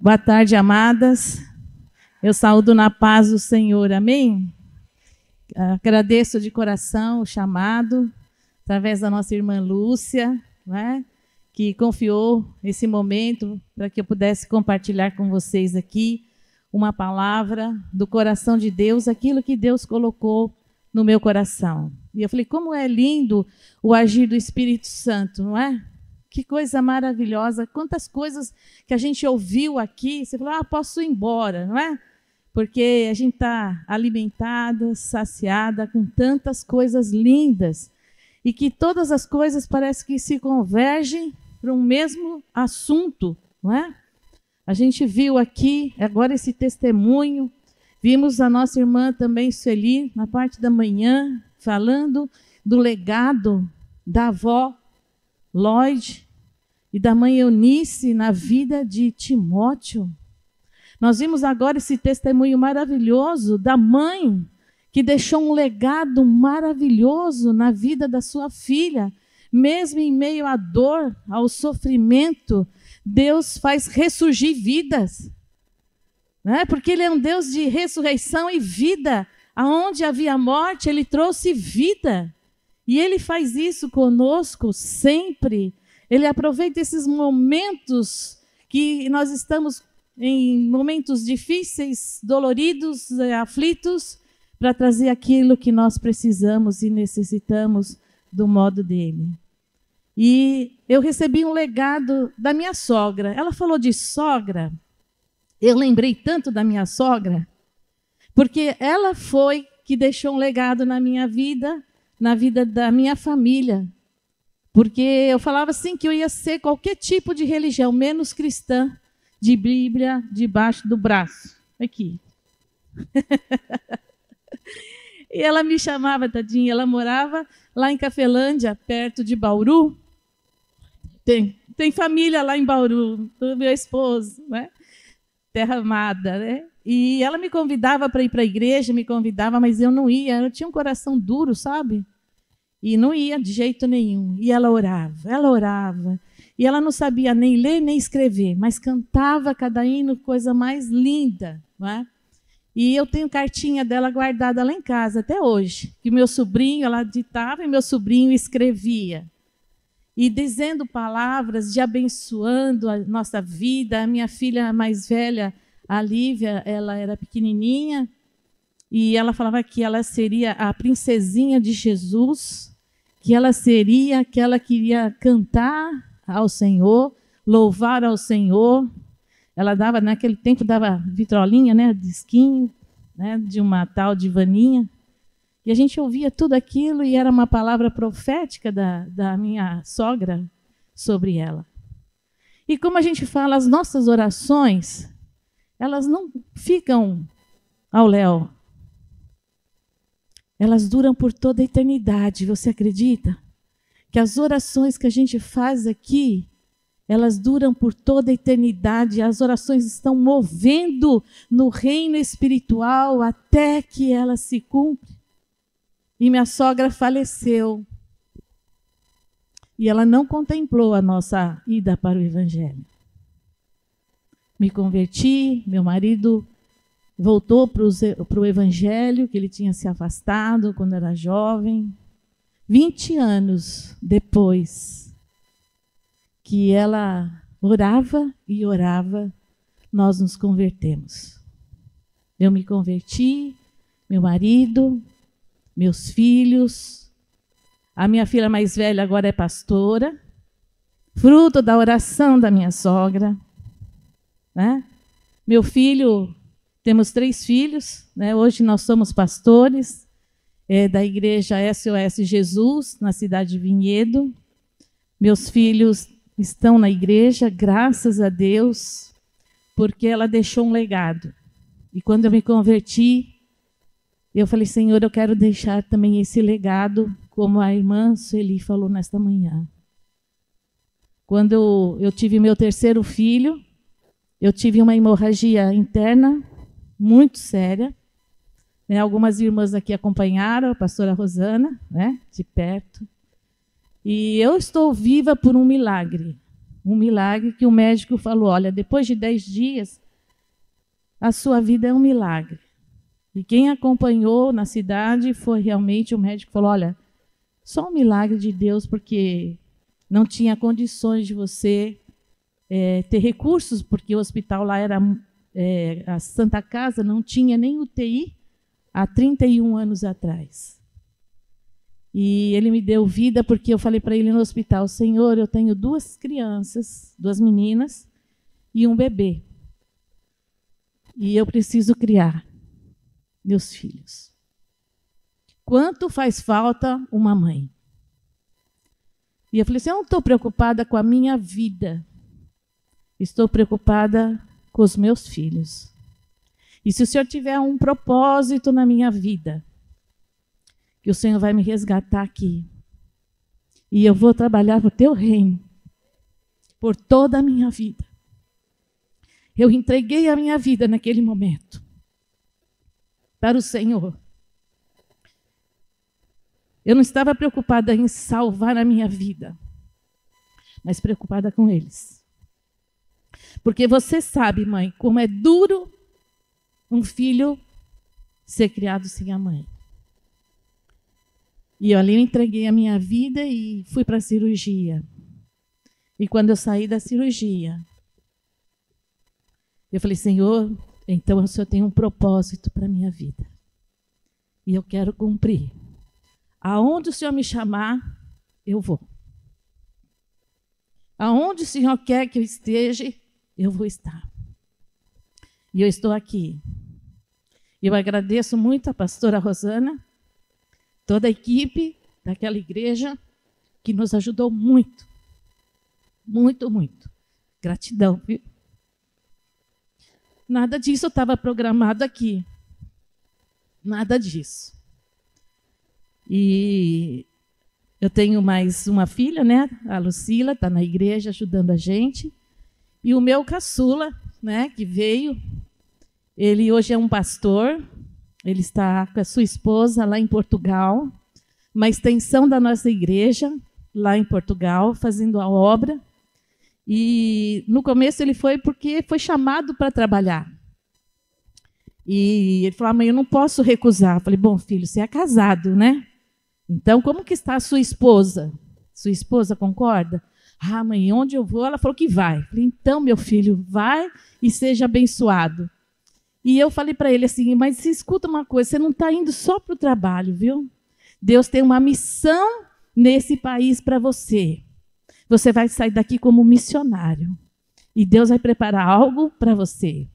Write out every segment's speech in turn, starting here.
Boa tarde, amadas. Eu saúdo na paz do Senhor, amém? Agradeço de coração o chamado, através da nossa irmã Lúcia, né, que confiou esse momento para que eu pudesse compartilhar com vocês aqui uma palavra do coração de Deus, aquilo que Deus colocou no meu coração. E eu falei, como é lindo o agir do Espírito Santo, não é? Que coisa maravilhosa, quantas coisas que a gente ouviu aqui, você falou, posso ir embora, não é? Porque a gente está alimentada, saciada com tantas coisas lindas e que todas as coisas parece que se convergem para um mesmo assunto, não é? A gente viu aqui agora esse testemunho, vimos a nossa irmã também, Sueli, na parte da manhã, falando do legado da avó Lloyd e da mãe Eunice na vida de Timóteo. Nós vimos agora esse testemunho maravilhoso da mãe que deixou um legado maravilhoso na vida da sua filha. Mesmo em meio à dor, ao sofrimento, Deus faz ressurgir vidas. Né? Porque Ele é um Deus de ressurreição e vida. Aonde havia morte, Ele trouxe vida. E Ele faz isso conosco sempre. Ele aproveita esses momentos que nós estamos em momentos difíceis, doloridos, aflitos, para trazer aquilo que nós precisamos e necessitamos do modo dele. E eu recebi um legado da minha sogra. Ela falou de sogra. Eu lembrei tanto da minha sogra, porque ela foi que deixou um legado na minha vida, na vida da minha família. Porque eu falava assim que eu ia ser qualquer tipo de religião, menos cristã, de Bíblia debaixo do braço. Aqui. E ela me chamava, tadinha, ela morava lá em Cafelândia, perto de Bauru. Tem família lá em Bauru, do meu esposo, né? Terra amada, né? E ela me convidava para ir para a igreja, me convidava, mas eu não ia. Eu tinha um coração duro, sabe? E não ia de jeito nenhum. E ela orava. E ela não sabia nem ler nem escrever, mas cantava cada hino, coisa mais linda, não é? E eu tenho cartinha dela guardada lá em casa até hoje, que meu sobrinho, ela ditava e meu sobrinho escrevia. E dizendo palavras de abençoando a nossa vida. A minha filha mais velha, a Lívia, ela era pequenininha, e ela falava que ela seria a princesinha de Jesus, que ela seria, que ela queria cantar ao Senhor, louvar ao Senhor. Ela dava, naquele tempo, dava vitrolinha, né, disquinho, né, de uma tal de Vaninha. E a gente ouvia tudo aquilo e era uma palavra profética da minha sogra sobre ela. E como a gente fala, as nossas orações, elas não ficam ao léu. Elas duram por toda a eternidade, você acredita? Que as orações que a gente faz aqui, elas duram por toda a eternidade. As orações estão movendo no reino espiritual até que elas se cumprem. E minha sogra faleceu. E ela não contemplou a nossa ida para o Evangelho. Me converti, meu marido voltou para o Evangelho, que ele tinha se afastado quando era jovem. 20 anos depois que ela orava e orava, nós nos convertemos. Eu me converti, meu marido, meus filhos. A minha filha mais velha agora é pastora, fruto da oração da minha sogra. Né? Meu filho, temos 3 filhos, né? Hoje nós somos pastores da igreja SOS Jesus, na cidade de Vinhedo. Meus filhos estão na igreja, graças a Deus, porque ela deixou um legado. E quando eu me converti, eu falei, Senhor, eu quero deixar também esse legado, como a irmã Sueli falou nesta manhã. Quando eu tive meu 3º filho, eu tive uma hemorragia interna muito séria. Né? Algumas irmãs aqui acompanharam, a pastora Rosana, né? De perto. E eu estou viva por um milagre. um milagre que o médico falou, olha, depois de 10 dias, a sua vida é um milagre. E quem acompanhou na cidade foi realmente o médico que falou, olha, só um milagre de Deus, porque não tinha condições de você ter recursos, porque o hospital lá era a Santa Casa, não tinha nem UTI há 31 anos atrás. E ele me deu vida porque eu falei para ele no hospital, Senhor, eu tenho 2 crianças, 2 meninas e um bebê. E eu preciso criar meus filhos. Quanto faz falta uma mãe? E eu falei assim, eu não estou preocupada com a minha vida. Estou preocupada com os meus filhos. E se o Senhor tiver um propósito na minha vida, que o Senhor vai me resgatar aqui, e eu vou trabalhar para o teu reino, por toda a minha vida. Eu entreguei a minha vida naquele momento para o Senhor. Eu não estava preocupada em salvar a minha vida, mas preocupada com eles. Porque você sabe, mãe, como é duro um filho ser criado sem a mãe. E eu ali entreguei a minha vida e fui para a cirurgia. E quando eu saí da cirurgia, eu falei, Senhor, então o Senhor tem um propósito para a minha vida. E eu quero cumprir. Aonde o Senhor me chamar, eu vou. Aonde o Senhor quer que eu esteja, eu vou estar. E eu estou aqui. Eu agradeço muito a pastora Rosana, toda a equipe daquela igreja, que nos ajudou muito. Muito, muito. Gratidão, viu? Nada disso estava programado aqui. Nada disso. E eu tenho mais uma filha, né? A Lucila, está na igreja ajudando a gente. E o meu caçula, né, que veio, ele hoje é um pastor, ele está com a sua esposa lá em Portugal, uma extensão da nossa igreja, lá em Portugal, fazendo a obra. E no começo ele foi porque foi chamado para trabalhar. E ele falou, mãe, eu não posso recusar. Eu falei, bom, filho, você é casado, né? Então, como que está a sua esposa? Sua esposa concorda? Ah, mãe, onde eu vou? Ela falou que vai. Eu falei, então, meu filho, vai e seja abençoado. E eu falei para ele assim, mas escuta uma coisa, você não está indo só para o trabalho, viu? Deus tem uma missão nesse país para você. Você vai sair daqui como missionário. E Deus vai preparar algo para você.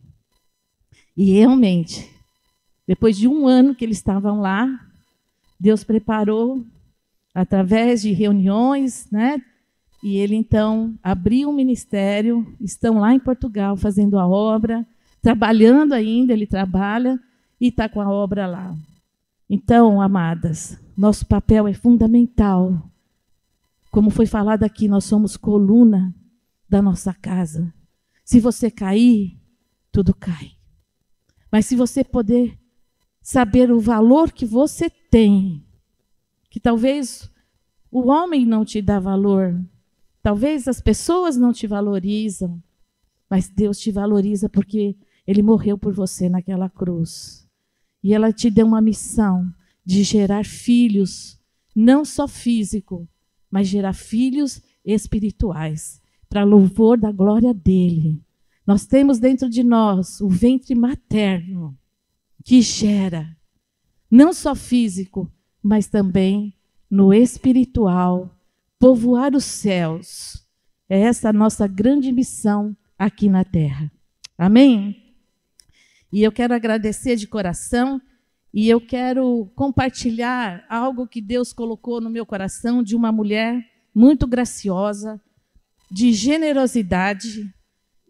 E realmente, depois de 1 ano que eles estavam lá, Deus preparou, através de reuniões, né? E ele, então, abriu um ministério, estão lá em Portugal fazendo a obra, trabalhando ainda, ele trabalha e está com a obra lá. Então, amadas, nosso papel é fundamental. Como foi falado aqui, nós somos coluna da nossa casa. Se você cair, tudo cai. Mas se você poder saber o valor que você tem, que talvez o homem não te dá valor, talvez as pessoas não te valorizam, mas Deus te valoriza porque Ele morreu por você naquela cruz. E ela te deu uma missão de gerar filhos, não só físico, mas gerar filhos espirituais, para louvor da glória dEle. Nós temos dentro de nós o ventre materno, que gera, não só físico, mas também no espiritual, povoar os céus. É essa a nossa grande missão aqui na terra. Amém? E eu quero agradecer de coração e eu quero compartilhar algo que Deus colocou no meu coração de uma mulher muito graciosa, de generosidade,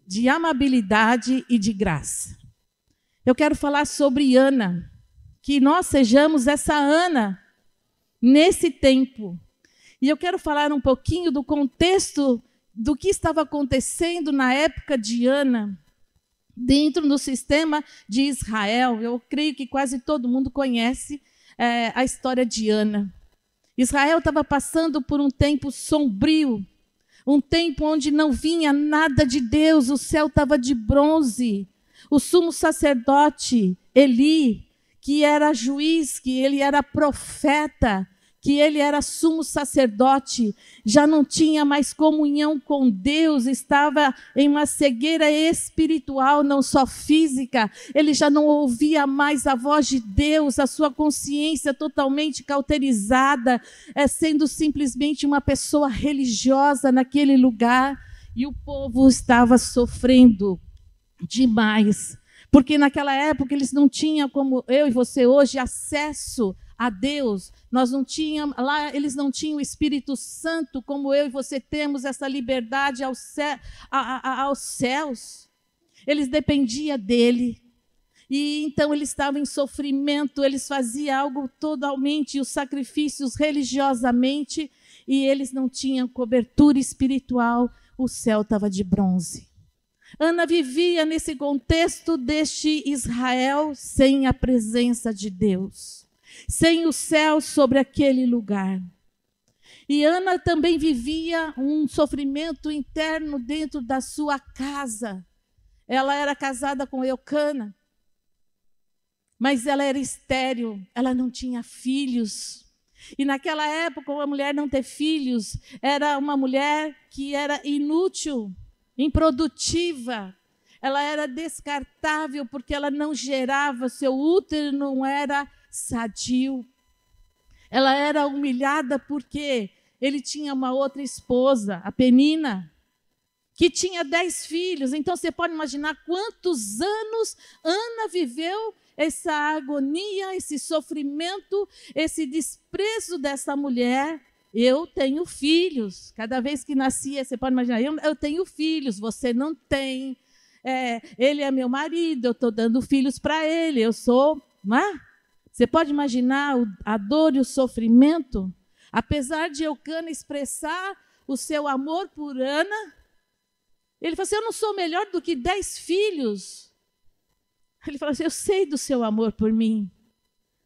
de amabilidade e de graça. Eu quero falar sobre Ana, que nós sejamos essa Ana nesse tempo. E eu quero falar um pouquinho do contexto do que estava acontecendo na época de Ana, dentro do sistema de Israel. Eu creio que quase todo mundo conhece a história de Ana. Israel estava passando por um tempo sombrio, Um tempo onde não vinha nada de Deus, o céu estava de bronze. O sumo sacerdote, Eli, que era juiz, que ele era profeta, que ele era sumo sacerdote, já não tinha mais comunhão com Deus, estava em uma cegueira espiritual, não só física, ele já não ouvia mais a voz de Deus, a sua consciência totalmente cauterizada, sendo simplesmente uma pessoa religiosa naquele lugar, e o povo estava sofrendo demais, porque naquela época eles não tinham, como eu e você hoje, acesso a Deus. Nós não tínhamos, lá eles não tinham o Espírito Santo, como eu e você temos essa liberdade aos céus. Eles dependiam dele. E então eles estavam em sofrimento, eles faziam algo totalmente, os sacrifícios religiosamente, e eles não tinham cobertura espiritual, o céu estava de bronze. Ana vivia nesse contexto deste Israel sem a presença de Deus, sem o céu sobre aquele lugar. E Ana também vivia um sofrimento interno dentro da sua casa. Ela era casada com Eucana, mas ela era estéril, ela não tinha filhos. E naquela época, uma mulher não ter filhos era uma mulher que era inútil, improdutiva, ela era descartável porque ela não gerava, seu útero não era sadio. Ela era humilhada porque ele tinha uma outra esposa, a Penina, que tinha 10 filhos. Então você pode imaginar quantos anos Ana viveu essa agonia, esse sofrimento, esse desprezo dessa mulher. Eu tenho filhos. Cada vez que nascia, você pode imaginar, eu tenho filhos, você não tem. Ele é meu marido, eu estou dando filhos para ele, eu sou... Não é? Você pode imaginar a dor e o sofrimento? Apesar de Eucana expressar o seu amor por Ana, ele falou assim, eu não sou melhor do que 10 filhos. Ele falou assim, eu sei do seu amor por mim,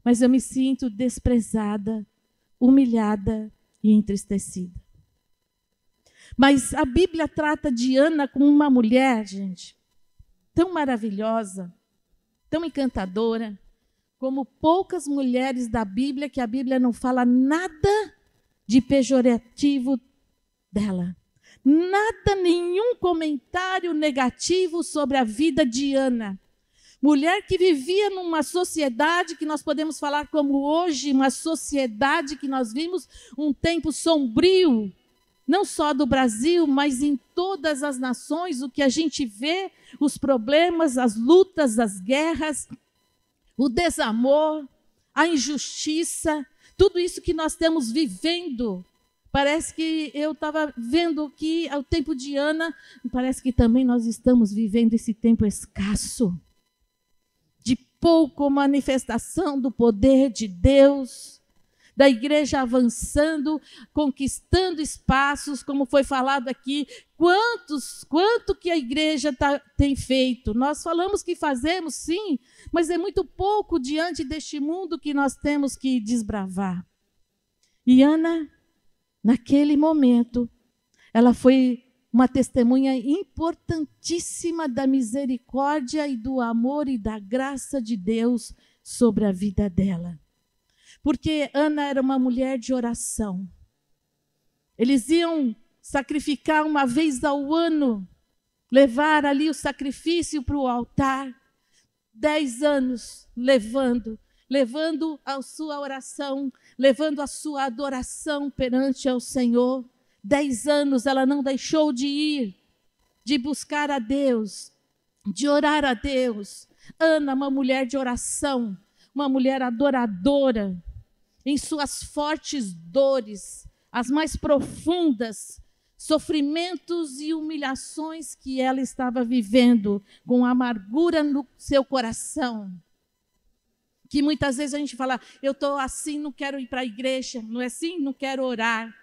mas eu me sinto desprezada, humilhada e entristecida. Mas a Bíblia trata de Ana como uma mulher, gente, tão maravilhosa, tão encantadora, como poucas mulheres da Bíblia, que a Bíblia não fala nada de pejorativo dela. Nada, nenhum comentário negativo sobre a vida de Ana. Mulher que vivia numa sociedade que nós podemos falar como hoje, uma sociedade que nós vimos um tempo sombrio, não só do Brasil, mas em todas as nações, o que a gente vê, os problemas, as lutas, as guerras, o desamor, a injustiça, tudo isso que nós estamos vivendo. Parece que eu estava vendo que ao tempo de Ana, parece que também nós estamos vivendo esse tempo escasso, de pouca manifestação do poder de Deus, da igreja avançando, conquistando espaços, como foi falado aqui, quanto que a igreja tem feito. Nós falamos que fazemos, sim, mas é muito pouco diante deste mundo que nós temos que desbravar. E Ana, naquele momento, ela foi uma testemunha importantíssima da misericórdia e do amor e da graça de Deus sobre a vida dela. Porque Ana era uma mulher de oração. Eles iam sacrificar uma vez ao ano, levar ali o sacrifício para o altar. 10 anos levando a sua oração, levando a sua adoração perante ao Senhor. 10 anos ela não deixou de ir, de buscar a Deus, de orar a Deus. Ana, uma mulher de oração, uma mulher adoradora, em suas fortes dores, as mais profundas, sofrimentos e humilhações que ela estava vivendo, com amargura no seu coração. Que muitas vezes a gente fala, eu estou assim, não quero ir para a igreja, não é assim? Não quero orar,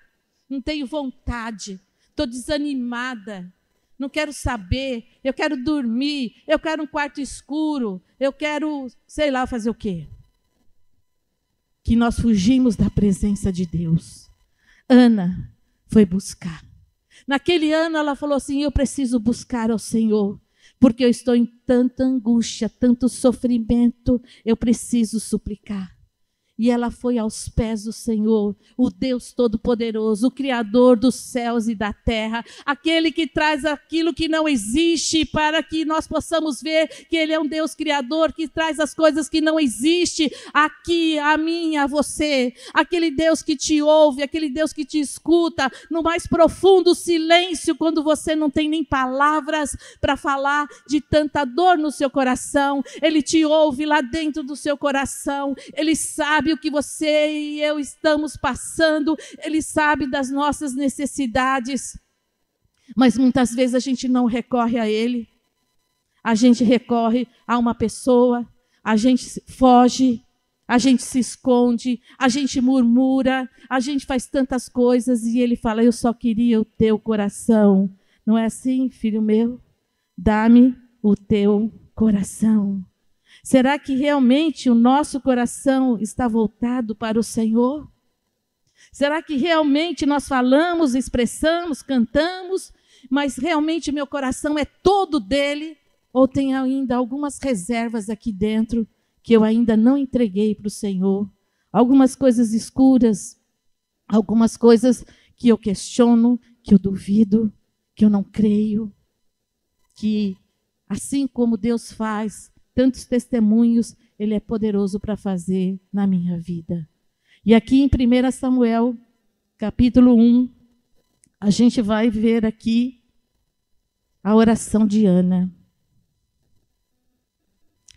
não tenho vontade, estou desanimada, não quero saber, eu quero dormir, eu quero um quarto escuro, eu quero, sei lá, fazer o quê? Que nós fugimos da presença de Deus. Ana foi buscar. Naquele ano ela falou assim, eu preciso buscar ao Senhor, porque eu estou em tanta angústia, tanto sofrimento, eu preciso suplicar. E ela foi aos pés do Senhor, o Deus Todo-Poderoso, o Criador dos céus e da terra, aquele que traz aquilo que não existe para que nós possamos ver que Ele é um Deus Criador, que traz as coisas que não existem aqui, a mim, a você. Aquele Deus que te ouve, aquele Deus que te escuta no mais profundo silêncio, quando você não tem nem palavras para falar de tanta dor no seu coração. Ele te ouve lá dentro do seu coração, Ele sabe o que você e eu estamos passando, Ele sabe das nossas necessidades, mas muitas vezes a gente não recorre a Ele, a gente recorre a uma pessoa, a gente foge, a gente se esconde, a gente murmura, a gente faz tantas coisas e Ele fala, eu só queria o teu coração. Não é assim, filho meu? Dá-me o teu coração. Será que realmente o nosso coração está voltado para o Senhor? Será que realmente nós falamos, expressamos, cantamos, mas realmente meu coração é todo dele? Ou tem ainda algumas reservas aqui dentro que eu ainda não entreguei para o Senhor? Algumas coisas escuras, algumas coisas que eu questiono, que eu duvido, que eu não creio, que assim como Deus faz tantos testemunhos, Ele é poderoso para fazer na minha vida. E aqui em 1 Samuel, capítulo 1, a gente vai ver aqui a oração de Ana.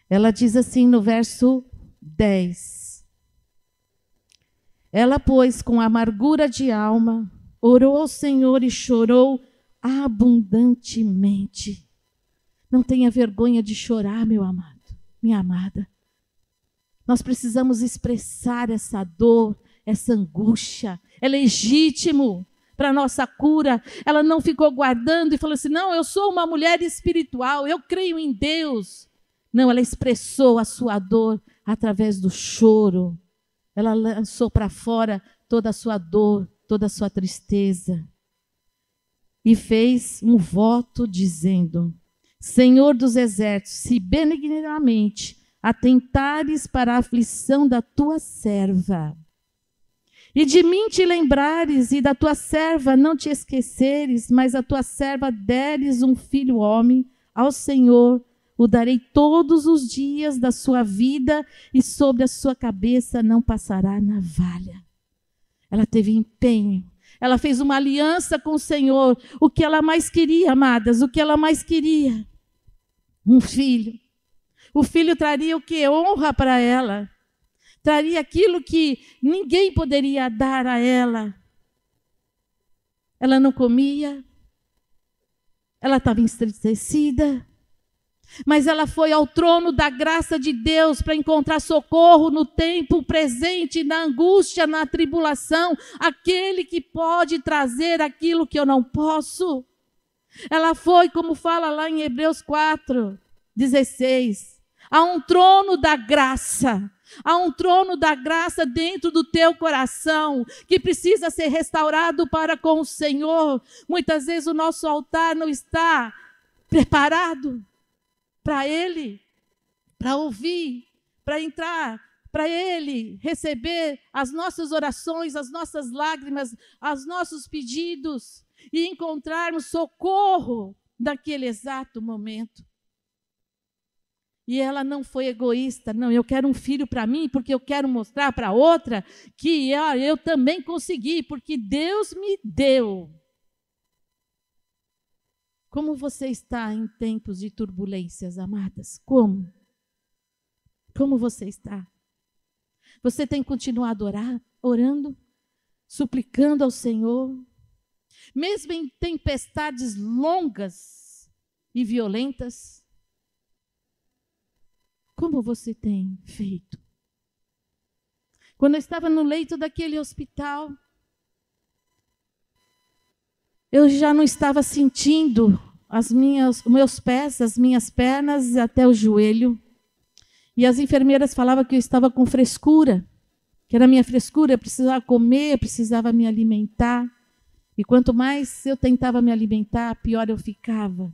Ela diz assim no verso 10. Ela, pois, com amargura de alma, orou ao Senhor e chorou abundantemente. Não tenha vergonha de chorar, meu amado, minha amada. Nós precisamos expressar essa dor, essa angústia. É legítimo para a nossa cura. Ela não ficou guardando e falou assim, não, eu sou uma mulher espiritual, eu creio em Deus. Não, ela expressou a sua dor através do choro. Ela lançou para fora toda a sua dor, toda a sua tristeza. E fez um voto dizendo, Senhor dos exércitos, se benignamente atentares para a aflição da tua serva, e de mim te lembrares, e da tua serva não te esqueceres, mas a tua serva deres um filho homem, ao Senhor o darei todos os dias da sua vida, e sobre a sua cabeça não passará navalha. Ela teve empenho. Ela fez uma aliança com o Senhor. O que ela mais queria, amadas? O que ela mais queria? Um filho. O filho traria o quê? Honra para ela. Traria aquilo que ninguém poderia dar a ela. Ela não comia. Ela estava entristecida. Mas ela foi ao trono da graça de Deus para encontrar socorro no tempo presente, na angústia, na tribulação, aquele que pode trazer aquilo que eu não posso. Ela foi, como fala lá em Hebreus 4:16, há um trono da graça. Há um trono da graça dentro do teu coração que precisa ser restaurado para com o Senhor. Muitas vezes o nosso altar não está preparado para Ele, para ouvir, para entrar, para Ele receber as nossas orações, as nossas lágrimas, os nossos pedidos e encontrarmos socorro naquele exato momento. E ela não foi egoísta, não, eu quero um filho para mim porque eu quero mostrar para outra que eu também consegui, porque Deus me deu. Como você está em tempos de turbulências, amadas? Como? Como você está? Você tem continuado orando, suplicando ao Senhor, mesmo em tempestades longas e violentas? Como você tem feito? Quando eu estava no leito daquele hospital, eu já não estava sentindo os meus pés, as minhas pernas até o joelho. E as enfermeiras falavam que eu estava com frescura, que era a minha frescura, eu precisava comer, eu precisava me alimentar. E quanto mais eu tentava me alimentar, pior eu ficava.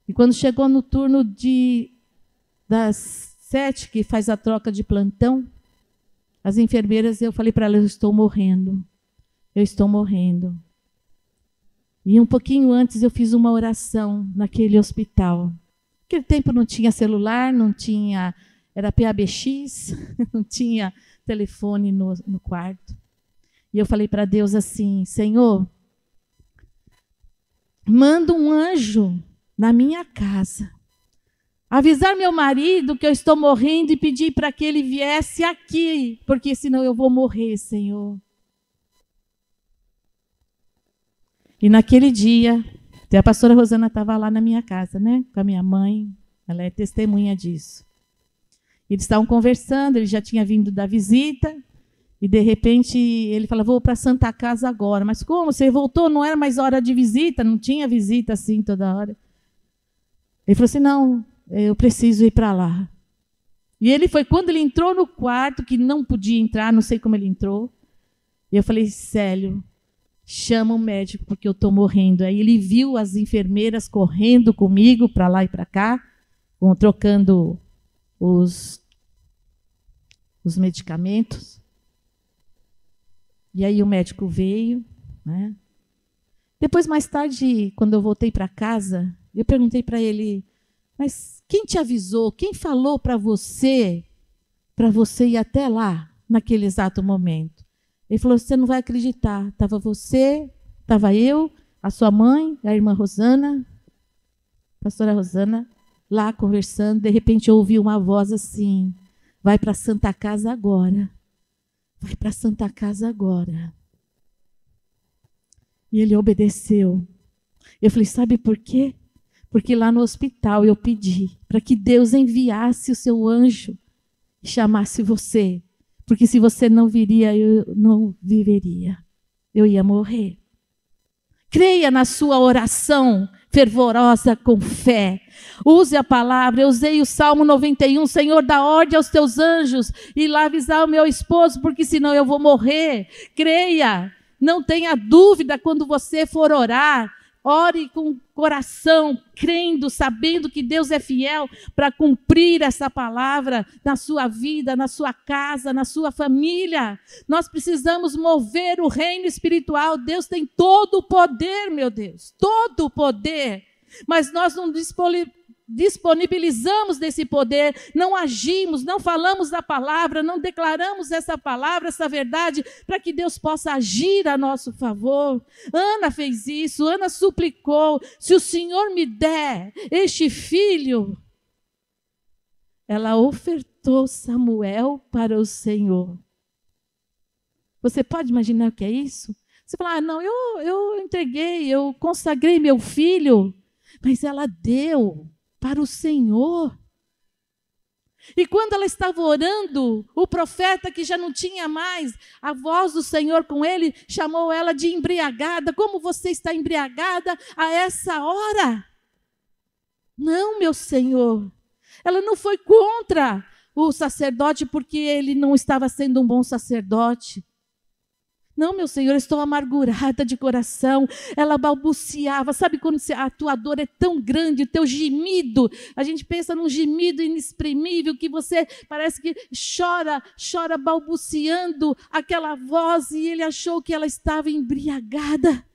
E quando chegou no turno das 7, que faz a troca de plantão, as enfermeiras, eu falei para elas, eu estou morrendo. Eu estou morrendo. E um pouquinho antes eu fiz uma oração naquele hospital. Naquele tempo não tinha celular, não tinha, era PABX, não tinha telefone no quarto. E eu falei para Deus assim, Senhor, manda um anjo na minha casa, avisar meu marido que eu estou morrendo e pedir para que ele viesse aqui, porque senão eu vou morrer, Senhor. E naquele dia, até a pastora Rosana estava lá na minha casa, né, com a minha mãe, ela é testemunha disso. Eles estavam conversando, ele já tinha vindo da visita, e de repente ele falou, vou para a Santa Casa agora. Mas como? Você voltou? Não era mais hora de visita? Não tinha visita assim toda hora. Ele falou assim, não, eu preciso ir para lá. E ele foi, quando ele entrou no quarto, que não podia entrar, não sei como ele entrou, e eu falei, Célio, chama o médico, porque eu estou morrendo. Aí ele viu as enfermeiras correndo comigo para lá e para cá, trocando os medicamentos. E aí o médico veio, né? Depois, mais tarde, quando eu voltei para casa, eu perguntei para ele, mas quem te avisou? Quem falou para você ir até lá, naquele exato momento? Ele falou, você não vai acreditar. Estava você, estava eu, a sua mãe, a irmã Rosana, a pastora Rosana, lá conversando. De repente eu ouvi uma voz assim, vai para a Santa Casa agora. Vai para a Santa Casa agora. E ele obedeceu. Eu falei, sabe por quê? Porque lá no hospital eu pedi para que Deus enviasse o seu anjo e chamasse você. Porque se você não viria, eu não viveria. Eu ia morrer. Creia na sua oração fervorosa com fé. Use a palavra. Eu usei o Salmo 91. Senhor, dá ordem aos teus anjos e lá avisar o meu esposo, porque senão eu vou morrer. Creia. Não tenha dúvida quando você for orar. Ore com o coração, crendo, sabendo que Deus é fiel para cumprir essa palavra na sua vida, na sua casa, na sua família. Nós precisamos mover o reino espiritual. Deus tem todo o poder, meu Deus, todo o poder. Mas nós não disponibilizamos desse poder, não agimos, não falamos da palavra, não declaramos essa palavra, essa verdade, para que Deus possa agir a nosso favor. Ana fez isso, Ana suplicou, se o Senhor me der este filho, ela ofertou Samuel para o Senhor. Você pode imaginar o que é isso? Você fala, não, eu entreguei, eu consagrei meu filho, mas ela deu para o Senhor. E quando ela estava orando, o profeta, que já não tinha mais a voz do Senhor com ele, chamou ela de embriagada. Como você está embriagada a essa hora? Não, meu Senhor. Ela não foi contra o sacerdote porque ele não estava sendo um bom sacerdote. Não, meu Senhor, eu estou amargurada de coração. Ela balbuciava. Sabe quando a tua dor é tão grande, o teu gemido, a gente pensa num gemido inexprimível, que você parece que chora balbuciando aquela voz, e ele achou que ela estava embriagada.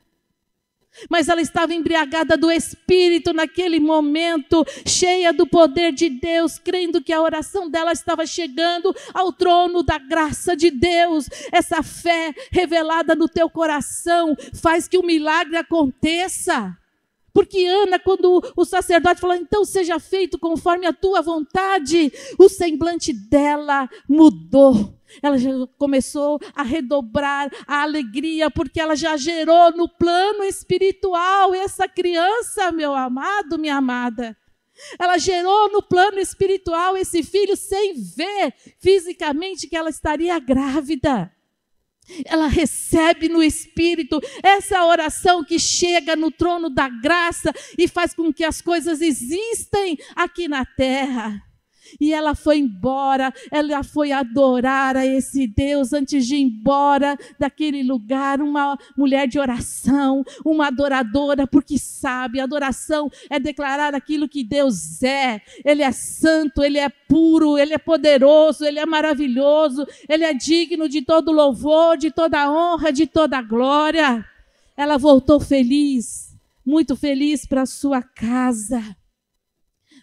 Mas ela estava embriagada do Espírito naquele momento, cheia do poder de Deus, crendo que a oração dela estava chegando ao trono da graça de Deus. Essa fé revelada no teu coração faz que o milagre aconteça. Porque Ana, quando o sacerdote falou, então seja feito conforme a tua vontade, o semblante dela mudou. Ela já começou a redobrar a alegria, porque ela já gerou no plano espiritual essa criança, meu amado, minha amada. Ela gerou no plano espiritual esse filho sem ver fisicamente que ela estaria grávida. Ela recebe no Espírito essa oração que chega no trono da graça e faz com que as coisas existem aqui na terra. E ela foi embora, ela foi adorar a esse Deus antes de ir embora daquele lugar, uma mulher de oração, uma adoradora, porque sabe, adoração é declarar aquilo que Deus é. Ele é santo, Ele é puro, Ele é poderoso, Ele é maravilhoso, Ele é digno de todo louvor, de toda honra, de toda glória. Ela voltou feliz, muito feliz para a sua casa.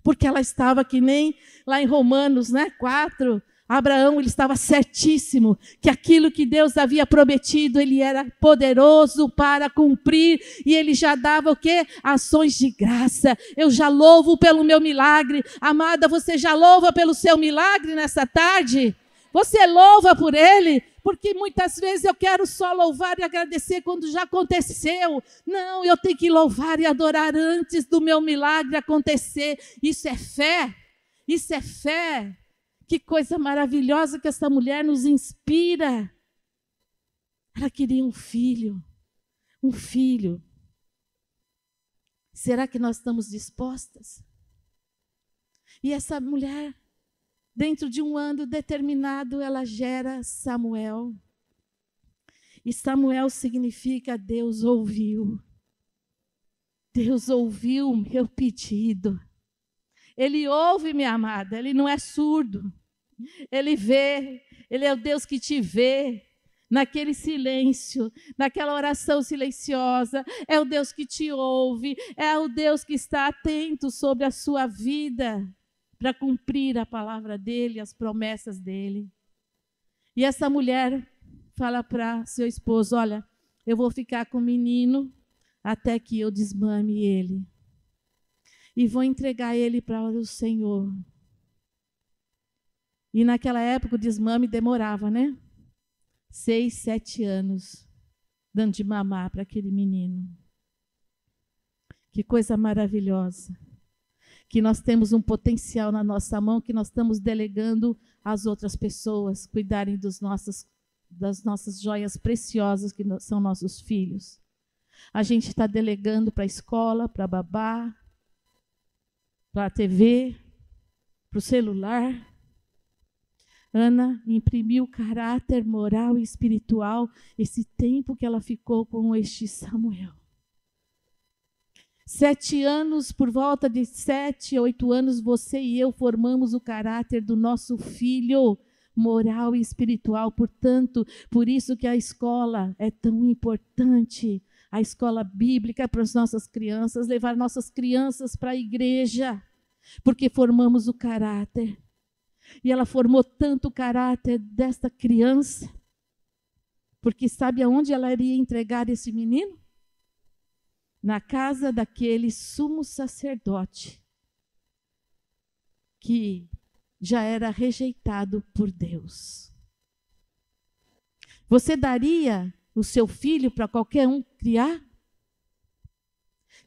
Porque ela estava que nem lá em Romanos 4, Abraão, ele estava certíssimo que aquilo que Deus havia prometido, ele era poderoso para cumprir, e ele já dava o quê? Ações de graça. Eu já louvo pelo meu milagre. Amada, você já louva pelo seu milagre nessa tarde? Você louva por ele? Porque muitas vezes eu quero só louvar e agradecer quando já aconteceu. Não, eu tenho que louvar e adorar antes do meu milagre acontecer. Isso é fé. Isso é fé. Que coisa maravilhosa que essa mulher nos inspira. Ela queria um filho. Um filho. Será que nós estamos dispostas? E essa mulher, dentro de um ano determinado, ela gera Samuel. E Samuel significa Deus ouviu. Deus ouviu o meu pedido. Ele ouve, minha amada, Ele não é surdo. Ele vê, Ele é o Deus que te vê naquele silêncio, naquela oração silenciosa. É o Deus que te ouve, é o Deus que está atento sobre a sua vida para cumprir a palavra dEle, as promessas dEle. E essa mulher fala para seu esposo, olha, eu vou ficar com o menino até que eu desmame ele. E vou entregar ele para o Senhor. E naquela época o desmame demorava, né? 6, 7 anos, dando de mamar para aquele menino. Que coisa maravilhosa. Que nós temos um potencial na nossa mão, que nós estamos delegando às outras pessoas cuidarem das nossas joias preciosas, que são nossos filhos. A gente está delegando para a escola, para a babá, para a TV, para o celular. Ana imprimiu caráter moral e espiritual esse tempo que ela ficou com este Samuel. 7 anos, por volta de 7, 8 anos, você e eu formamos o caráter do nosso filho moral e espiritual. Portanto, por isso que a escola é tão importante. A escola bíblica para as nossas crianças, levar nossas crianças para a igreja, porque formamos o caráter. E ela formou tanto o caráter desta criança, porque sabe aonde ela iria entregar esse menino? Na casa daquele sumo sacerdote, que já era rejeitado por Deus. Você daria o seu filho para qualquer um criar?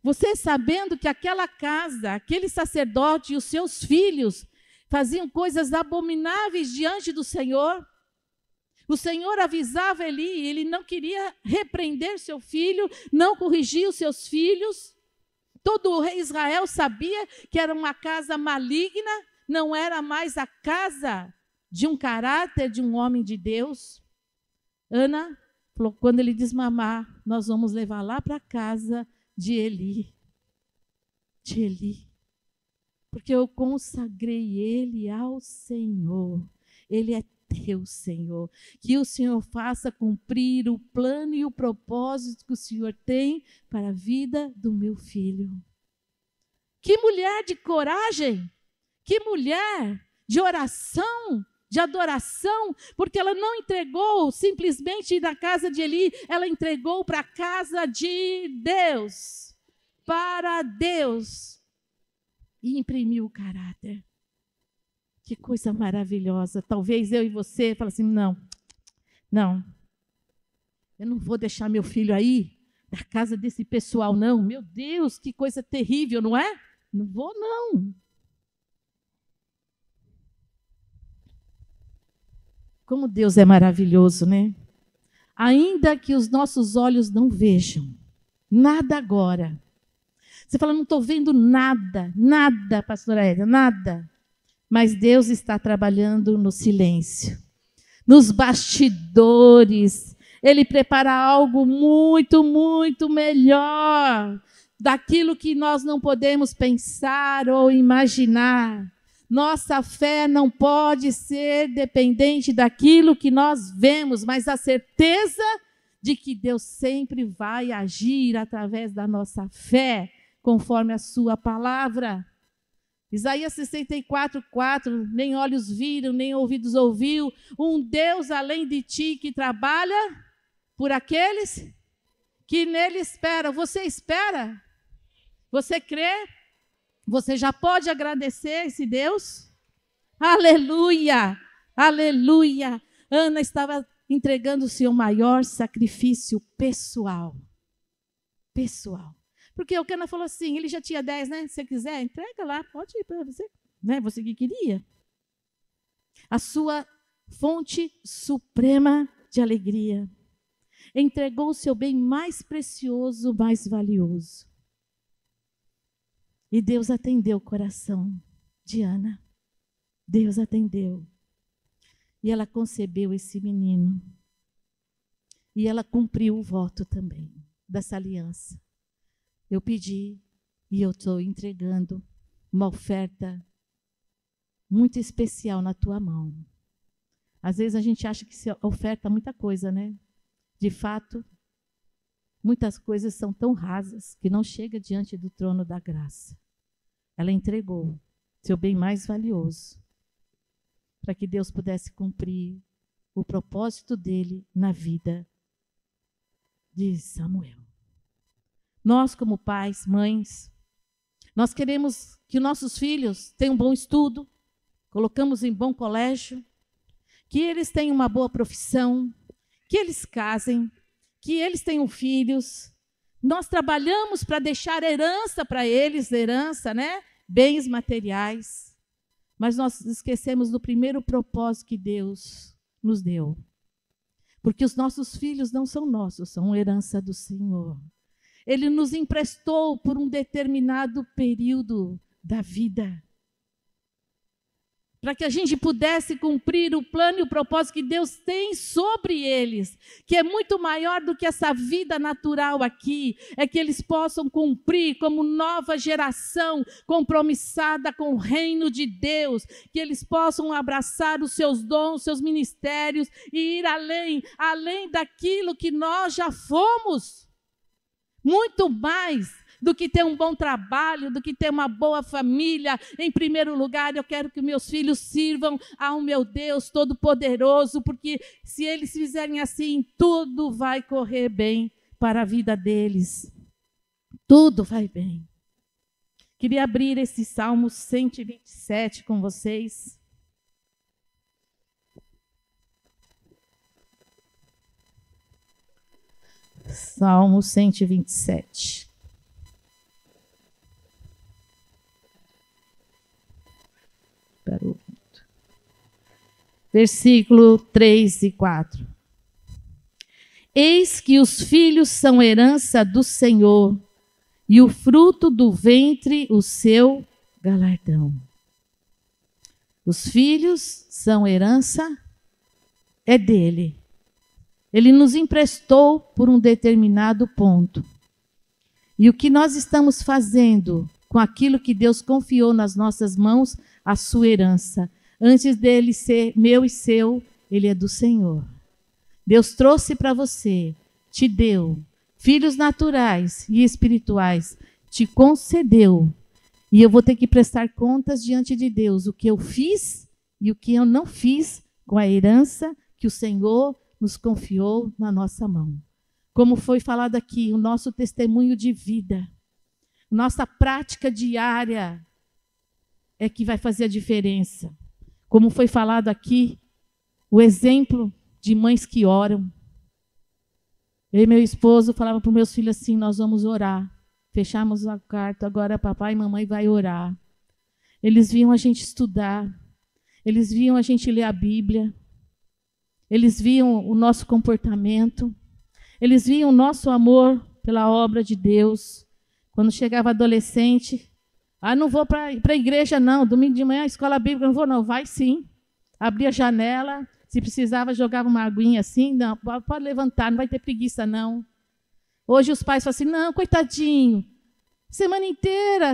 Você sabendo que aquela casa, aquele sacerdote e os seus filhos faziam coisas abomináveis diante do Senhor. O Senhor avisava Eli, ele não queria repreender seu filho, não corrigir os seus filhos. Todo o rei Israel sabia que era uma casa maligna, não era mais a casa de um caráter de um homem de Deus. Ana falou, quando ele desmamar, nós vamos levar lá para a casa de Eli. De Eli. Porque eu consagrei ele ao Senhor. Ele é teu, Senhor. Que o Senhor faça cumprir o plano e o propósito que o Senhor tem para a vida do meu filho. Que mulher de coragem! Que mulher de oração, de adoração, porque ela não entregou simplesmente na casa de Eli, ela entregou para a casa de Deus, para Deus. E imprimiu o caráter. Que coisa maravilhosa. Talvez eu e você falem assim, não, eu não vou deixar meu filho aí, da casa desse pessoal, não. Meu Deus, que coisa terrível, não é? Não vou, não. Como Deus é maravilhoso, né? Ainda que os nossos olhos não vejam, nada agora. Você fala, não estou vendo nada, pastora Edna, nada. Mas Deus está trabalhando no silêncio, nos bastidores. Ele prepara algo muito, muito melhor daquilo que nós não podemos pensar ou imaginar. Nossa fé não pode ser dependente daquilo que nós vemos, mas a certeza de que Deus sempre vai agir através da nossa fé, conforme a sua palavra. Isaías 64:4, nem olhos viram, nem ouvidos ouviu, um Deus além de ti que trabalha por aqueles que nele esperam. Você espera? Você crê? Você já pode agradecer esse Deus? Aleluia! Aleluia! Ana estava entregando o seu maior sacrifício pessoal. Pessoal. Porque o Cana falou assim, ele já tinha 10, né? Se você quiser, entrega lá, pode ir para você. Né? Você que queria. A sua fonte suprema de alegria. Entregou o seu bem mais precioso, mais valioso. E Deus atendeu o coração de Ana. Deus atendeu. E ela concebeu esse menino. E ela cumpriu o voto também dessa aliança. Eu pedi e eu estou entregando uma oferta muito especial na tua mão. Às vezes a gente acha que se oferta muita coisa, né? De fato, muitas coisas são tão rasas que não chega diante do trono da graça. Ela entregou seu bem mais valioso para que Deus pudesse cumprir o propósito dele na vida de Samuel. Nós, como pais, mães, nós queremos que nossos filhos tenham um bom estudo, colocamos em bom colégio, que eles tenham uma boa profissão, que eles casem, que eles tenham filhos. Nós trabalhamos para deixar herança para eles, né? Bens materiais. Mas nós esquecemos do primeiro propósito que Deus nos deu. Porque os nossos filhos não são nossos, são herança do Senhor. Ele nos emprestou por um determinado período da vida. Para que a gente pudesse cumprir o plano e o propósito que Deus tem sobre eles, que é muito maior do que essa vida natural aqui, é que eles possam cumprir como nova geração compromissada com o reino de Deus, que eles possam abraçar os seus dons, seus ministérios e ir além daquilo que nós já fomos, muito mais do que ter um bom trabalho, do que ter uma boa família. Em primeiro lugar, eu quero que meus filhos sirvam ao meu Deus Todo-Poderoso, porque se eles fizerem assim, tudo vai correr bem para a vida deles. Tudo vai bem. Queria abrir esse Salmo 127 com vocês. Salmo 127. Versículo 3 e 4. Eis que os filhos são herança do Senhor, e o fruto do ventre o seu galardão. Os filhos são herança, é dele. Ele nos emprestou por um determinado ponto. E o que nós estamos fazendo com aquilo que Deus confiou nas nossas mãos, a sua herança. Antes dele ser meu e seu, ele é do Senhor. Deus trouxe para você, te deu, filhos naturais e espirituais, te concedeu. E eu vou ter que prestar contas diante de Deus, o que eu fiz e o que eu não fiz com a herança que o Senhor nos confiou na nossa mão. Como foi falado aqui, o nosso testemunho de vida, nossa prática diária é que vai fazer a diferença. Como foi falado aqui, o exemplo de mães que oram. Eu e meu esposo falava para os meus filhos assim, nós vamos orar. Fechamos a carta, agora papai e mamãe vai orar. Eles viam a gente estudar, eles viam a gente ler a Bíblia, eles viam o nosso comportamento, eles viam o nosso amor pela obra de Deus. Quando chegava adolescente, Ah, não vou para a igreja, não. Domingo de manhã, escola bíblica, não vou, não. Vai sim. Abria a janela. Se precisava, jogava uma aguinha assim. Não, pode levantar, não vai ter preguiça, não. Hoje os pais falam assim, não, coitadinho. Semana inteira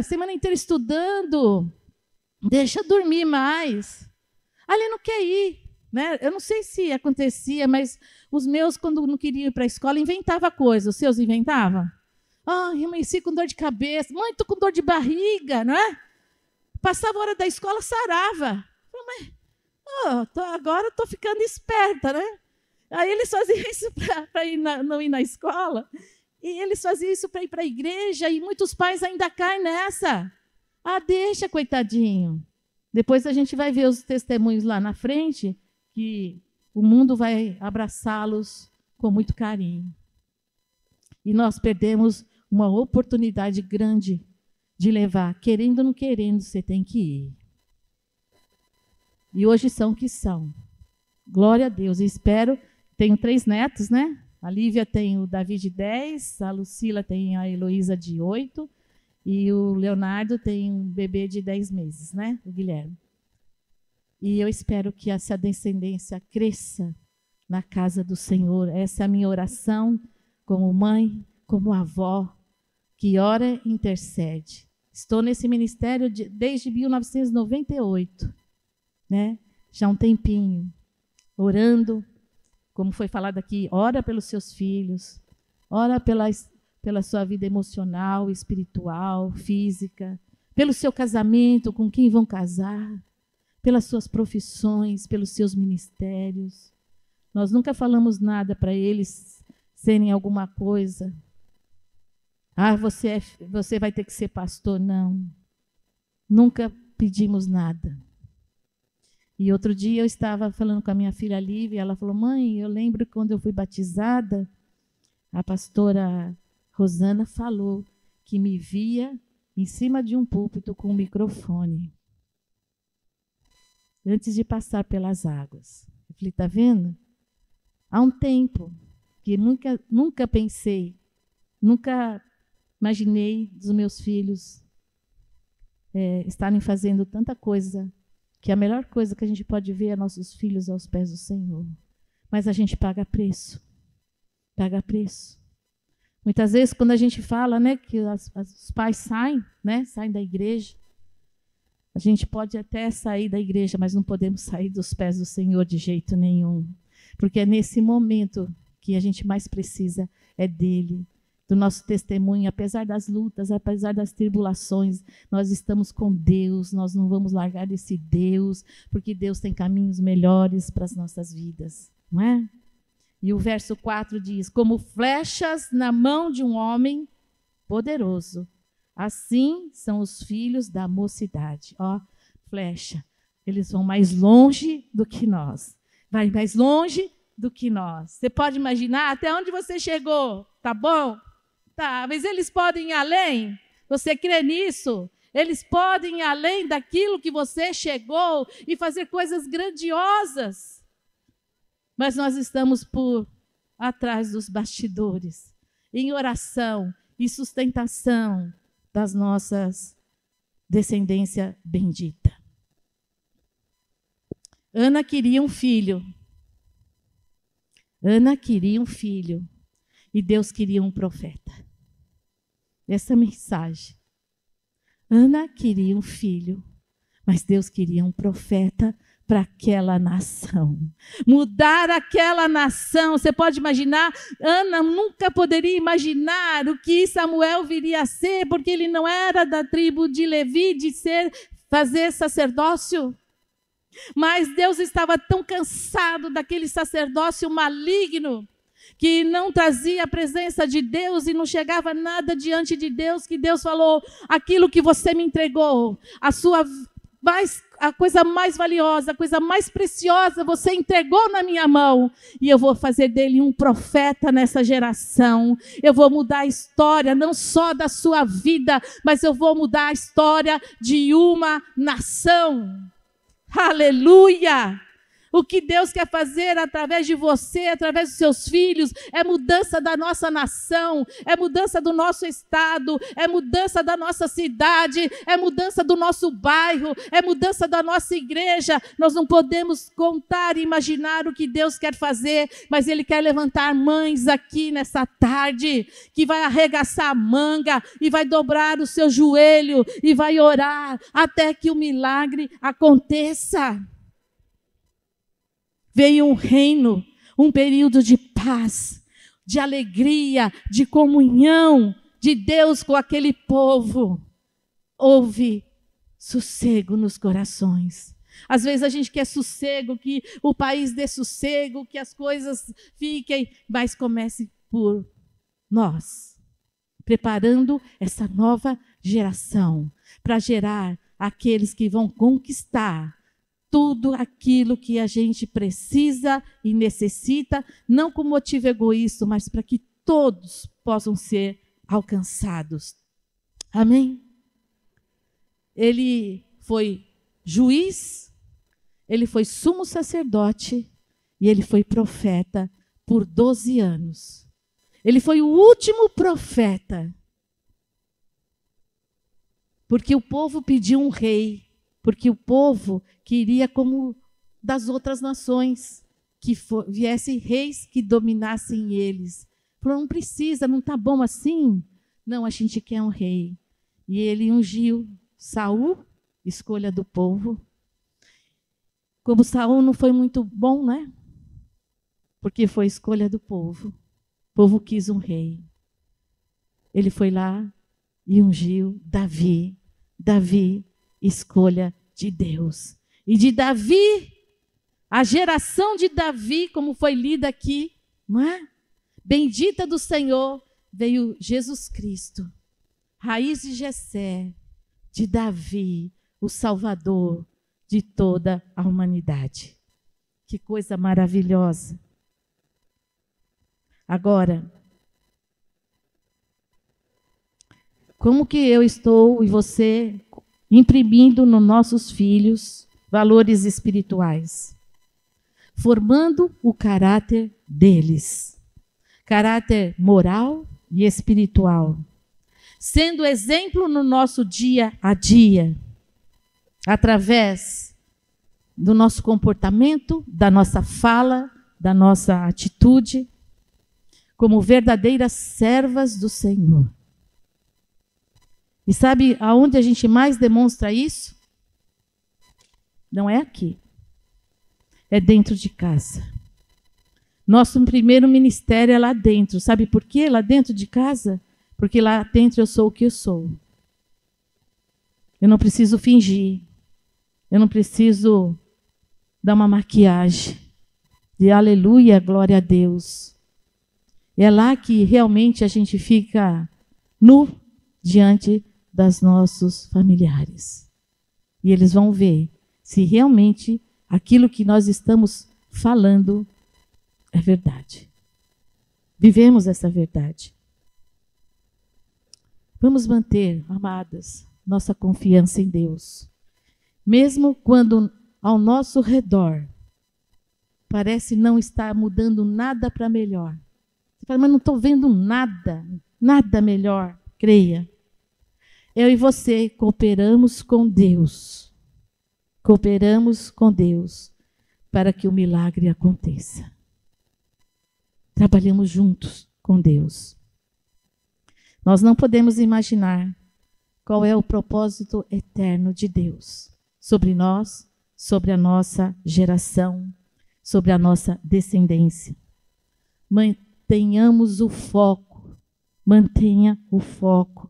estudando. Deixa dormir mais. Ah, ele não quer ir. Né? Eu não sei se acontecia, mas os meus, quando não queriam ir para a escola, inventavam coisa. Os seus inventavam? Ah, eu amanheci com dor de cabeça. Mãe, estou com dor de barriga, não é? Passava a hora da escola, sarava. Mas, agora estou ficando esperta, né? Aí eles faziam isso para não ir na escola. E eles faziam isso para ir para a igreja. E muitos pais ainda caem nessa. Ah, deixa, coitadinho. Depois a gente vai ver os testemunhos lá na frente, que o mundo vai abraçá-los com muito carinho. E nós perdemos uma oportunidade grande de levar. Querendo ou não querendo, você tem que ir. E hoje são o que são. Glória a Deus. E espero, tenho 3 netos, né? A Lívia tem o Davi de 10, a Lucila tem a Heloísa de 8, e o Leonardo tem um bebê de 10 meses, né? O Guilherme. E eu espero que essa descendência cresça na casa do Senhor. Essa é a minha oração como mãe, como avó, que ora e intercede. Estou nesse ministério desde 1998, né? Já há um tempinho, orando, como foi falado aqui, ora pelos seus filhos, ora pela sua vida emocional, espiritual, física, pelo seu casamento, com quem vão casar, pelas suas profissões, pelos seus ministérios. Nós nunca falamos nada para eles serem alguma coisa. Ah, você vai ter que ser pastor. Não. Nunca pedimos nada. E outro dia eu estava falando com a minha filha Lívia, e ela falou, mãe, eu lembro quando eu fui batizada, a pastora Rosana falou que me via em cima de um púlpito com um microfone, antes de passar pelas águas. Eu falei, está vendo? Há um tempo que nunca pensei, nunca imaginei dos meus filhos estarem fazendo tanta coisa, que a melhor coisa que a gente pode ver é nossos filhos aos pés do Senhor. Mas a gente paga preço. Paga preço. Muitas vezes, quando a gente fala, né, que os pais saem, né, saem da igreja, a gente pode até sair da igreja, mas não podemos sair dos pés do Senhor de jeito nenhum. Porque é nesse momento que a gente mais precisa é dele, do nosso testemunho. Apesar das lutas, apesar das tribulações, nós estamos com Deus, nós não vamos largar desse Deus, porque Deus tem caminhos melhores para as nossas vidas, não é? E o verso 4 diz, como flechas na mão de um homem poderoso, assim são os filhos da mocidade. Ó, flecha. Eles vão mais longe do que nós. Vai mais longe do que nós. Você pode imaginar até onde você chegou, tá bom? Tá, mas eles podem ir além? Você crê nisso? Eles podem ir além daquilo que você chegou e fazer coisas grandiosas. Mas nós estamos por atrás dos bastidores, em oração e sustentação das nossas descendência bendita. Ana queria um filho. Ana queria um filho. E Deus queria um profeta. Essa mensagem. Ana queria um filho, mas Deus queria um profeta para aquela nação. Mudar aquela nação. Você pode imaginar, Ana nunca poderia imaginar o que Samuel viria a ser, porque ele não era da tribo de Levi, de fazer sacerdócio. Mas Deus estava tão cansado daquele sacerdócio maligno, que não trazia a presença de Deus e não chegava nada diante de Deus, que Deus falou, aquilo que você me entregou, a coisa mais valiosa, a coisa mais preciosa, você entregou na minha mão, e eu vou fazer dele um profeta nessa geração. Eu vou mudar a história, não só da sua vida, mas eu vou mudar a história de uma nação. Aleluia! O que Deus quer fazer através de você, através dos seus filhos, é mudança da nossa nação, é mudança do nosso estado, é mudança da nossa cidade, é mudança do nosso bairro, é mudança da nossa igreja. Nós não podemos contar e imaginar o que Deus quer fazer, mas Ele quer levantar mães aqui nessa tarde, que vai arregaçar a manga e vai dobrar o seu joelho e vai orar até que o milagre aconteça. Veio um reino, um período de paz, de alegria, de comunhão de Deus com aquele povo. Houve sossego nos corações. Às vezes a gente quer sossego, que o país dê sossego, que as coisas fiquem, mas comece por nós, preparando essa nova geração para gerar aqueles que vão conquistar tudo aquilo que a gente precisa e necessita, não com motivo egoísta, mas para que todos possam ser alcançados. Amém? Ele foi juiz, ele foi sumo sacerdote e ele foi profeta por 12 anos. Ele foi o último profeta, porque o povo pediu um rei, porque o povo queria como das outras nações, que viessem reis que dominassem eles. Falou, não precisa, não está bom assim? Não, a gente quer um rei. E ele ungiu Saul, escolha do povo. Como Saul não foi muito bom, né? Porque foi escolha do povo. O povo quis um rei. Ele foi lá e ungiu Davi. Davi, escolha de Deus. E de Davi, a geração de Davi, como foi lida aqui, não é? Bendita do Senhor, veio Jesus Cristo, raiz de Jessé, de Davi, o Salvador de toda a humanidade. Que coisa maravilhosa. Agora, como que eu estou e você imprimindo nos nossos filhos valores espirituais? Formando o caráter deles. Caráter moral e espiritual. Sendo exemplo no nosso dia a dia. Através do nosso comportamento, da nossa fala, da nossa atitude. Como verdadeiras servas do Senhor. E sabe aonde a gente mais demonstra isso? Não é aqui. É dentro de casa. Nosso primeiro ministério é lá dentro. Sabe por quê? Lá dentro de casa? Porque lá dentro eu sou o que eu sou. Eu não preciso fingir. Eu não preciso dar uma maquiagem. De aleluia, glória a Deus. É lá que realmente a gente fica nu diante dos nossos familiares. E eles vão ver se realmente aquilo que nós estamos falando é verdade. Vivemos essa verdade. Vamos manter, amadas, nossa confiança em Deus. Mesmo quando ao nosso redor parece não estar mudando nada para melhor. Você fala, mas não estou vendo nada, nada melhor. Creia. Eu e você cooperamos com Deus. Cooperamos com Deus para que o milagre aconteça. Trabalhamos juntos com Deus. Nós não podemos imaginar qual é o propósito eterno de Deus sobre nós, sobre a nossa geração, sobre a nossa descendência. Mantenhamos o foco, mantenha o foco,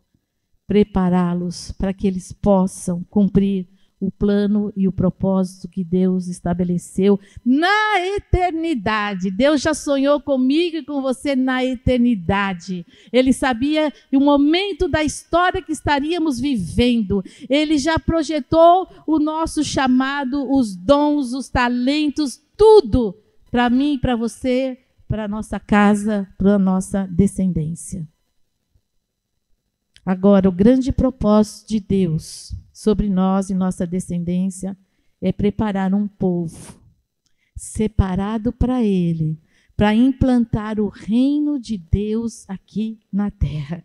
prepará-los para que eles possam cumprir o plano e o propósito que Deus estabeleceu na eternidade. Deus já sonhou comigo e com você na eternidade. Ele sabia o momento da história que estaríamos vivendo. Ele já projetou o nosso chamado, os dons, os talentos, tudo para mim, para você, para a nossa casa, para a nossa descendência. Agora, o grande propósito de Deus sobre nós e nossa descendência é preparar um povo separado para Ele, para implantar o reino de Deus aqui na terra.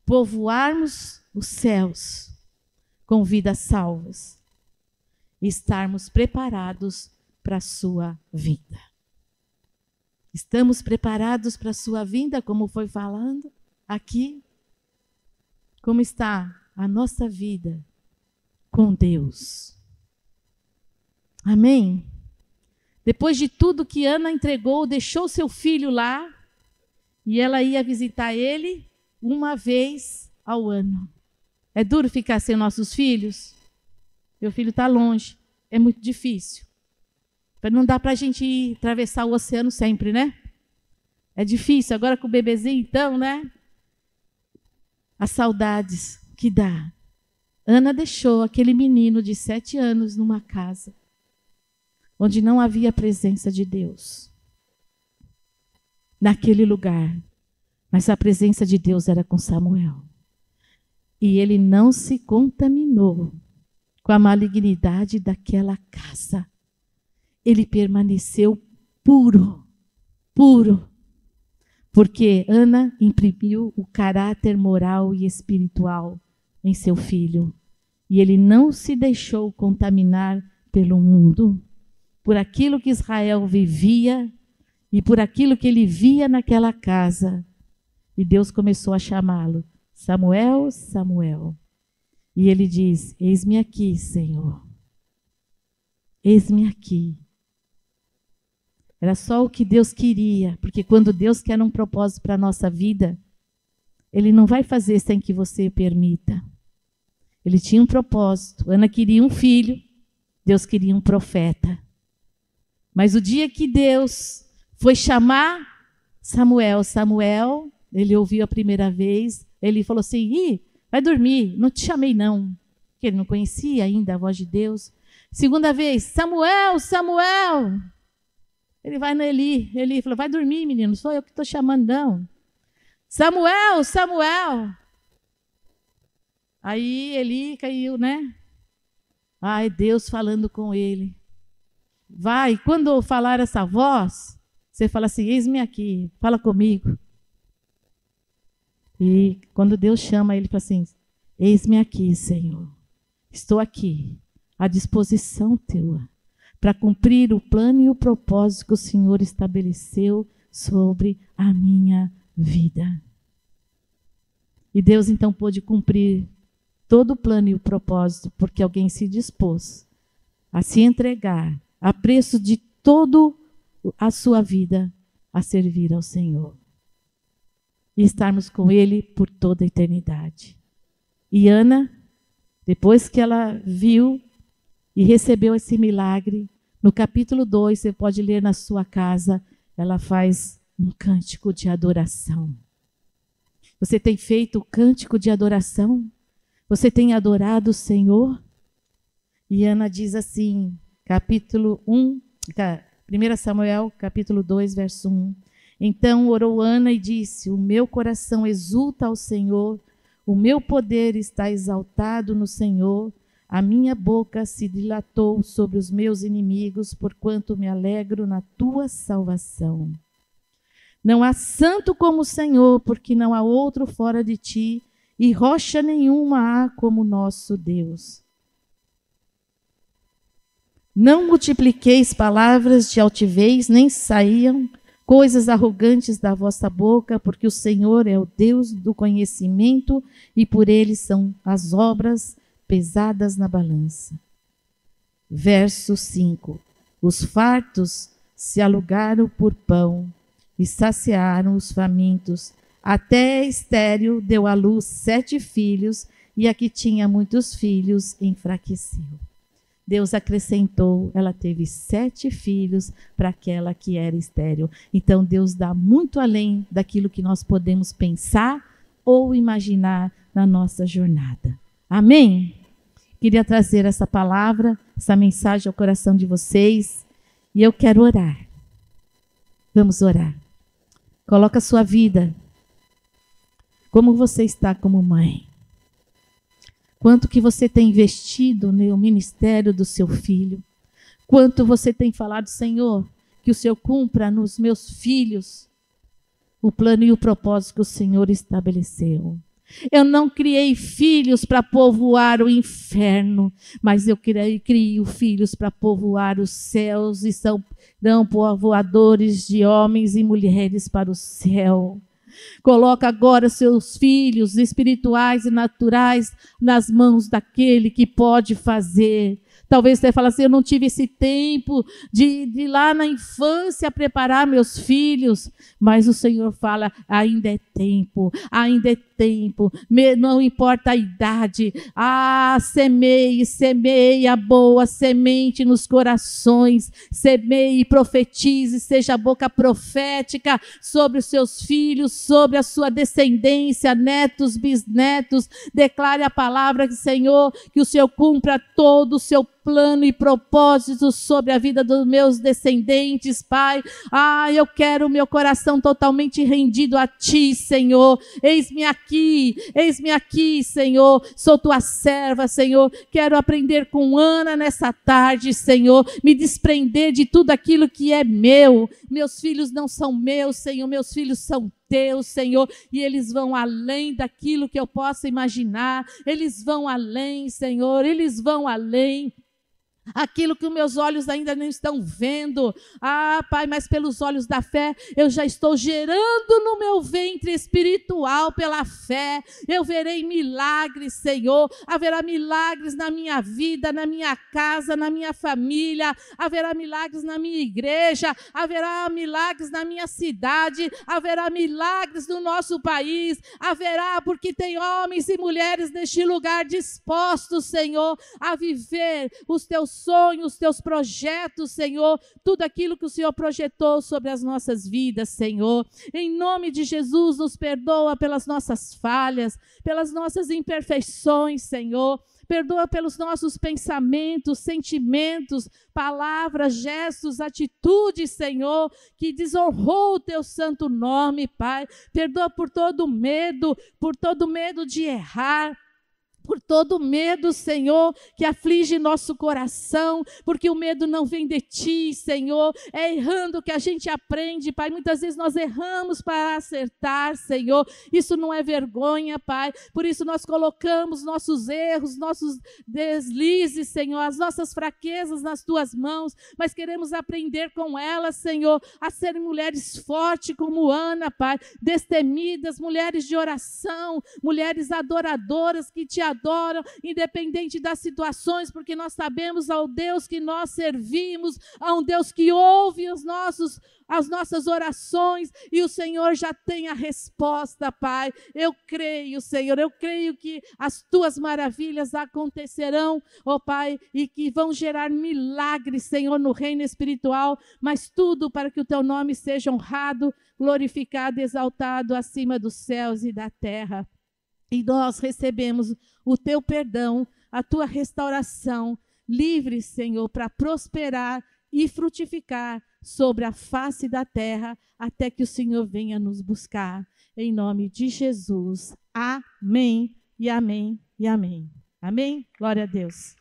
Povoarmos os céus com vidas salvas e estarmos preparados para a sua vinda. Estamos preparados para a sua vinda, como foi falando aqui? Como está a nossa vida com Deus? Amém? Depois de tudo que Ana entregou, deixou seu filho lá e ela ia visitar ele uma vez ao ano. É duro ficar sem nossos filhos? Meu filho está longe, é muito difícil. Não dá para a gente atravessar o oceano sempre, né? É difícil. Agora com o bebezinho, então, né? As saudades que dá. Ana deixou aquele menino de 7 anos numa casa onde não havia presença de Deus. Naquele lugar. Mas a presença de Deus era com Samuel. E ele não se contaminou com a malignidade daquela casa. Ele permaneceu puro, puro. Porque Ana imprimiu o caráter moral e espiritual em seu filho. E ele não se deixou contaminar pelo mundo, por aquilo que Israel vivia e por aquilo que ele via naquela casa. E Deus começou a chamá-lo, Samuel, Samuel. E ele diz, eis-me aqui, Senhor. Eis-me aqui. Era só o que Deus queria, porque quando Deus quer um propósito para a nossa vida, Ele não vai fazer sem que você permita. Ele tinha um propósito. Ana queria um filho, Deus queria um profeta. Mas o dia que Deus foi chamar Samuel, Samuel, ele ouviu a primeira vez, ele falou assim, vai dormir, não te chamei não. Porque ele não conhecia ainda a voz de Deus. Segunda vez, Samuel, Samuel. Ele vai no Eli falou, vai dormir, menino, sou eu que estou chamando, não. Samuel, Samuel. Aí Eli caiu, né? Ai, Deus falando com ele. Vai, quando eu falar essa voz, você fala assim, eis-me aqui, fala comigo. E quando Deus chama ele, fala assim, eis-me aqui, Senhor. Estou aqui, à disposição tua, para cumprir o plano e o propósito que o Senhor estabeleceu sobre a minha vida. E Deus então pôde cumprir todo o plano e o propósito, porque alguém se dispôs a se entregar a preço de toda a sua vida a servir ao Senhor. E estarmos com Ele por toda a eternidade. E Ana, depois que ela viu e recebeu esse milagre, no capítulo 2, você pode ler na sua casa, ela faz um cântico de adoração. Você tem feito o cântico de adoração? Você tem adorado o Senhor? E Ana diz assim, capítulo 1, 1 Samuel, capítulo 2, verso 1. Então orou Ana e disse, o meu coração exulta ao Senhor, o meu poder está exaltado no Senhor, a minha boca se dilatou sobre os meus inimigos, porquanto me alegro na tua salvação. Não há santo como o Senhor, porque não há outro fora de ti, e rocha nenhuma há como nosso Deus. Não multipliqueis palavras de altivez, nem saíam coisas arrogantes da vossa boca, porque o Senhor é o Deus do conhecimento, e por ele são as obras pesadas na balança. Verso 5. Os fartos se alugaram por pão, e saciaram os famintos. Até estéril deu à luz 7 filhos, e a que tinha muitos filhos enfraqueceu. Deus acrescentou, ela teve 7 filhos para aquela que era estéril. Então Deus dá muito além daquilo que nós podemos pensar ou imaginar na nossa jornada. Amém? Queria trazer essa palavra, essa mensagem ao coração de vocês, e eu quero orar. Vamos orar. Coloca a sua vida. Como você está como mãe? Quanto que você tem investido no ministério do seu filho? Quanto você tem falado, Senhor, que o Senhor cumpra nos meus filhos o plano e o propósito que o Senhor estabeleceu. Eu não criei filhos para povoar o inferno, mas eu crio filhos para povoar os céus e serão povoadores de homens e mulheres para o céu. Coloca agora seus filhos espirituais e naturais nas mãos daquele que pode fazer. Talvez você fale assim, eu não tive esse tempo de ir lá na infância preparar meus filhos. Mas o Senhor fala, ainda é tempo, não importa a idade. Semeie a boa semente nos corações. Semeie e profetize, seja a boca profética sobre os seus filhos, sobre a sua descendência, netos, bisnetos. Declare a palavra do Senhor, que o Senhor cumpra todo o seu plano e propósito sobre a vida dos meus descendentes, Pai. Eu quero o meu coração totalmente rendido a Ti, Senhor. Eis-me aqui, Senhor. Sou Tua serva, Senhor. Quero aprender com Ana nessa tarde, Senhor. Me desprender de tudo aquilo que é meu. Meus filhos não são meus, Senhor. Meus filhos são Deus, Senhor, e eles vão além daquilo que eu possa imaginar. Eles vão além, Senhor. Eles vão além. Aquilo que os meus olhos ainda não estão vendo. Pai, mas pelos olhos da fé, eu já estou gerando no meu ventre espiritual pela fé. Eu verei milagres, Senhor. Haverá milagres na minha vida, na minha casa, na minha família. Haverá milagres na minha igreja. Haverá milagres na minha cidade. Haverá milagres no nosso país. Haverá, porque tem homens e mulheres neste lugar dispostos, Senhor, a viver os Teus sonhos, Teus projetos, Senhor, tudo aquilo que o Senhor projetou sobre as nossas vidas, Senhor. Em nome de Jesus, nos perdoa pelas nossas falhas, pelas nossas imperfeições, Senhor. Perdoa pelos nossos pensamentos, sentimentos, palavras, gestos, atitudes, Senhor, que desonrou o Teu santo nome, Pai. Perdoa por todo medo de errar, por todo medo, Senhor, que aflige nosso coração, porque o medo não vem de Ti, Senhor. É errando que a gente aprende, Pai. Muitas vezes nós erramos para acertar, Senhor. Isso não é vergonha, Pai. Por isso nós colocamos nossos erros, nossos deslizes, Senhor, as nossas fraquezas nas Tuas mãos, mas queremos aprender com elas, Senhor, a serem mulheres fortes como Ana, Pai, destemidas, mulheres de oração, mulheres adoradoras que Te adoram, independente das situações, porque nós sabemos ao Deus que nós servimos, a um Deus que ouve as nossas orações, e o Senhor já tem a resposta, Pai. Eu creio, Senhor, eu creio que as Tuas maravilhas acontecerão, ó Pai, e que vão gerar milagres, Senhor, no reino espiritual, mas tudo para que o Teu nome seja honrado, glorificado, exaltado acima dos céus e da terra. E nós recebemos o Teu perdão, a Tua restauração, livre, Senhor, para prosperar e frutificar sobre a face da terra, até que o Senhor venha nos buscar. Em nome de Jesus. Amém, e amém, e amém. Amém? Glória a Deus.